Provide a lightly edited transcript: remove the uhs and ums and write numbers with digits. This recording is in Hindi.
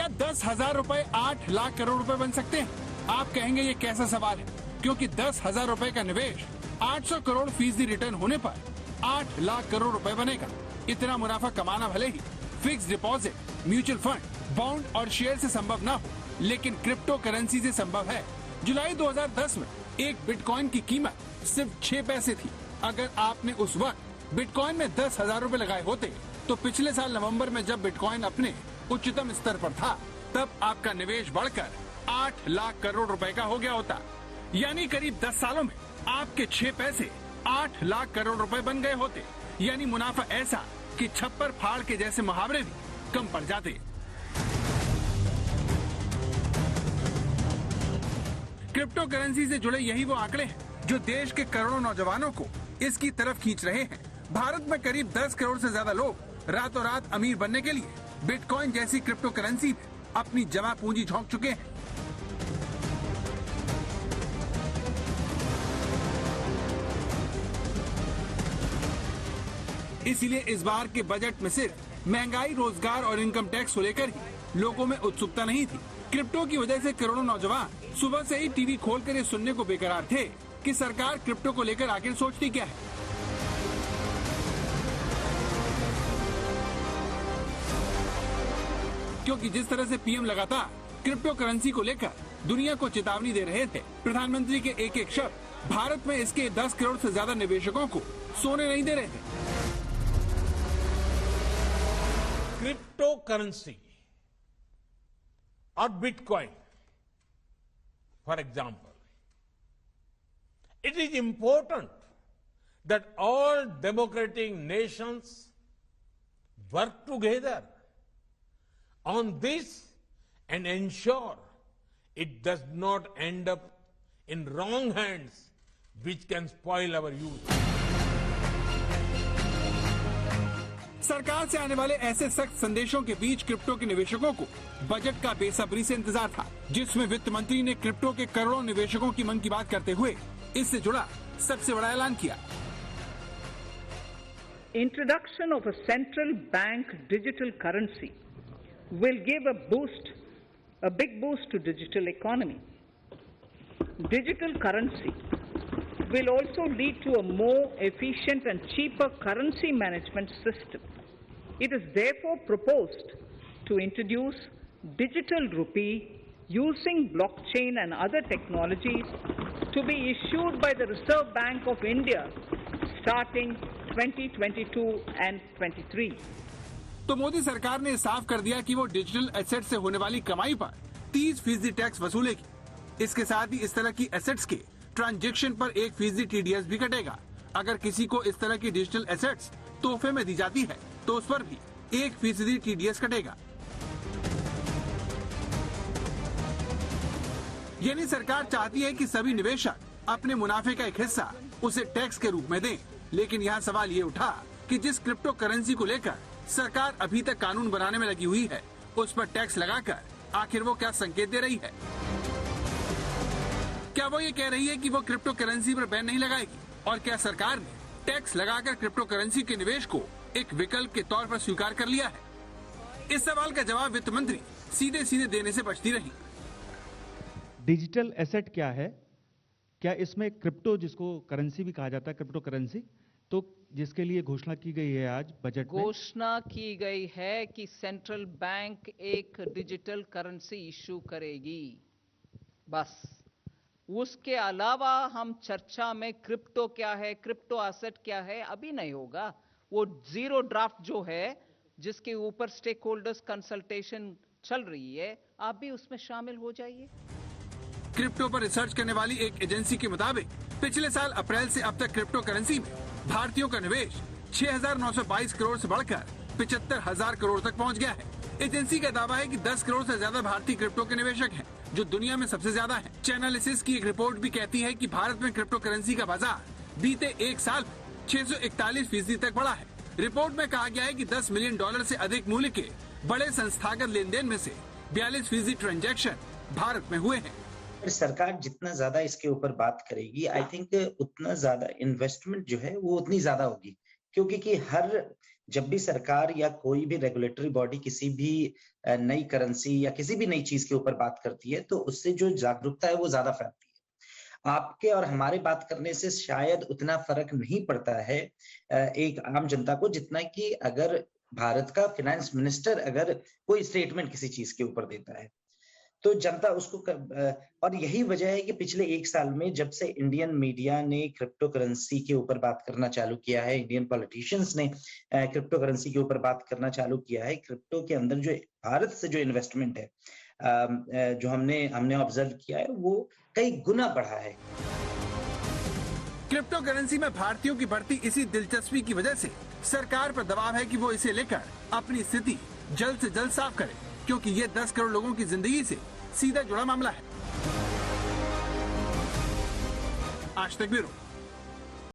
क्या 10,000 रुपए 8 लाख करोड़ रुपए बन सकते हैं? आप कहेंगे ये कैसा सवाल है, क्योंकि 10,000 रुपए का निवेश 800 करोड़ फीसदी रिटर्न होने पर 8 लाख करोड़ रुपए बनेगा। इतना मुनाफा कमाना भले ही fix deposit, mutual fund, bond और शेयर से संभव न हो, लेकिन क्रिप्टो करेंसी से संभव है। जुलाई 2010 में एक बिटकॉइन की कीमत सिर्फ 6 पैसे थी। अगर आपने उस वक्त बिटकॉइन में 10,000 रुपए लगाए होते तो पिछले साल नवंबर में जब बिटकॉइन अपने उच्चतम स्तर पर था, तब आपका निवेश बढ़कर 8 लाख करोड़ रुपए का हो गया होता। यानी करीब 10 सालों में आपके 6 पैसे 8 लाख करोड़ रुपए बन गए होते। यानी मुनाफा ऐसा कि छप्पर फाड़ के जैसे मुहावरे भी कम पड़ जाते। क्रिप्टो करेंसी से जुड़े यही वो आंकड़े हैं जो देश के करोड़ों नौजवानों को इसकी तरफ खींच रहे हैं। भारत में करीब 10 करोड़ से ज्यादा लोग रातों रात अमीर बनने के लिए बिटकॉइन जैसी क्रिप्टो करेंसी में अपनी जमा पूंजी झोंक चुके हैं। इसीलिए इस बार के बजट में सिर्फ महंगाई, रोजगार और इनकम टैक्स को लेकर ही लोगों में उत्सुकता नहीं थी। क्रिप्टो की वजह से करोड़ों नौजवान सुबह से ही टीवी खोलकर ये सुनने को बेकरार थे कि सरकार क्रिप्टो को लेकर आखिर सोचती क्या है। क्योंकि जिस तरह से पीएम लगातार क्रिप्टो करेंसी को लेकर दुनिया को चेतावनी दे रहे थे, प्रधानमंत्री के एक एक शब्द भारत में इसके 10 करोड़ से ज्यादा निवेशकों को सोने नहीं दे रहे थे। क्रिप्टो करेंसी और bitcoin, for example, it is important that all democratic nations work together on this and ensure it does not end up in wrong hands which can spoil our youth. सरकार से आने वाले ऐसे सख्त संदेशों के बीच क्रिप्टो के निवेशकों को बजट का बेसब्री से इंतजार था, जिसमें वित्त मंत्री ने क्रिप्टो के करोड़ों निवेशकों की मन की बात करते हुए इससे जुड़ा सबसे बड़ा ऐलान किया। Introduction of a central bank digital currency will give a big boost to digital economy. Digital currency will also lead to a more efficient and cheaper currency management system. It is therefore proposed to introduce digital rupee using blockchain and other technologies to be issued by the Reserve Bank of India starting 2022 and 23. तो मोदी सरकार ने साफ कर दिया कि वो डिजिटल एसेट से होने वाली कमाई पर 30% टैक्स वसूलेगी। इसके साथ ही इस तरह की एसेट्स के ट्रांजैक्शन पर 1% TDS भी कटेगा। अगर किसी को इस तरह की डिजिटल एसेट्स तोहफे में दी जाती है तो उस पर भी 1% TDS कटेगा। यानी सरकार चाहती है कि सभी निवेशक अपने मुनाफे का एक हिस्सा उसे टैक्स के रूप में दें। लेकिन यहाँ सवाल ये उठा कि जिस क्रिप्टो करेंसी को लेकर सरकार अभी तक कानून बनाने में लगी हुई है, उस पर टैक्स लगाकर आखिर वो क्या संकेत दे रही है? क्या वो ये कह रही है कि वो क्रिप्टो करेंसी पर बैन नहीं लगाएगी? और क्या सरकार ने टैक्स लगाकर क्रिप्टो करेंसी के निवेश को एक विकल्प के तौर पर स्वीकार कर लिया है? इस सवाल का जवाब वित्त मंत्री सीधे सीधे देने से बचती रही। डिजिटल एसेट क्या है? क्या इसमें क्रिप्टो, जिसको करेंसी भी कहा जाता है, क्रिप्टो करेंसी, तो जिसके लिए घोषणा की गई है आज बजट में? घोषणा की गई है कि सेंट्रल बैंक एक डिजिटल करेंसी इशू करेगी, बस। उसके अलावा हम चर्चा में क्रिप्टो क्या है, क्रिप्टो एसेट क्या है, अभी नहीं होगा। वो जीरो ड्राफ्ट जो है, जिसके ऊपर स्टेक होल्डर्स कंसल्टेशन चल रही है, आप भी उसमें शामिल हो जाइए। क्रिप्टो पर रिसर्च करने वाली एक एजेंसी के मुताबिक पिछले साल अप्रैल से अब तक क्रिप्टो करेंसी में भारतीयों का निवेश 6,922 करोड़ से बढ़कर 75,000 करोड़ तक पहुंच गया है। एजेंसी का दावा है कि 10 करोड़ से ज्यादा भारतीय क्रिप्टो के निवेशक हैं, जो दुनिया में सबसे ज्यादा है। चैनालिसिस की एक रिपोर्ट भी कहती है कि भारत में क्रिप्टो करेंसी का बाजार बीते एक साल में 641% तक बढ़ा है। रिपोर्ट में कहा गया है कि $10 मिलियन से अधिक मूल्य के बड़े संस्थागत लेन देन में से 42% ट्रांजैक्शन भारत में हुए हैं। सरकार जितना ज्यादा इसके ऊपर बात करेगी, आई थिंक उतना ज्यादा इन्वेस्टमेंट जो है वो उतनी ज्यादा होगी, क्योंकि कि हर जब भी सरकार या कोई भी रेगुलेटरी बॉडी किसी भी नई करेंसी या किसी भी नई चीज के ऊपर बात करती है, तो उससे जो जागरूकता है वो ज्यादा फैलती है। आपके और हमारे बात करने से शायद उतना फर्क नहीं पड़ता है एक आम जनता को, जितना कि अगर भारत का फाइनेंस मिनिस्टर अगर कोई स्टेटमेंट किसी चीज के ऊपर देता है तो जनता उसको और यही वजह है कि पिछले 1 साल में जब से इंडियन मीडिया ने क्रिप्टो करेंसी के ऊपर बात करना चालू किया है, इंडियन पॉलिटिशियंस ने क्रिप्टो करेंसी के ऊपर बात करना चालू किया है, क्रिप्टो के अंदर जो भारत से जो इन्वेस्टमेंट है जो हमने ऑब्जर्व किया है वो कई गुना बढ़ा है। क्रिप्टो करेंसी में भारतीयों की बढ़ती इसी दिलचस्पी की वजह से सरकार पर दबाव है कि वो इसे लेकर अपनी स्थिति जल्द से जल्द साफ करे, क्योंकि ये 10 करोड़ लोगों की जिंदगी से सीधा जुड़ा मामला है। आज तक ब्यूरो।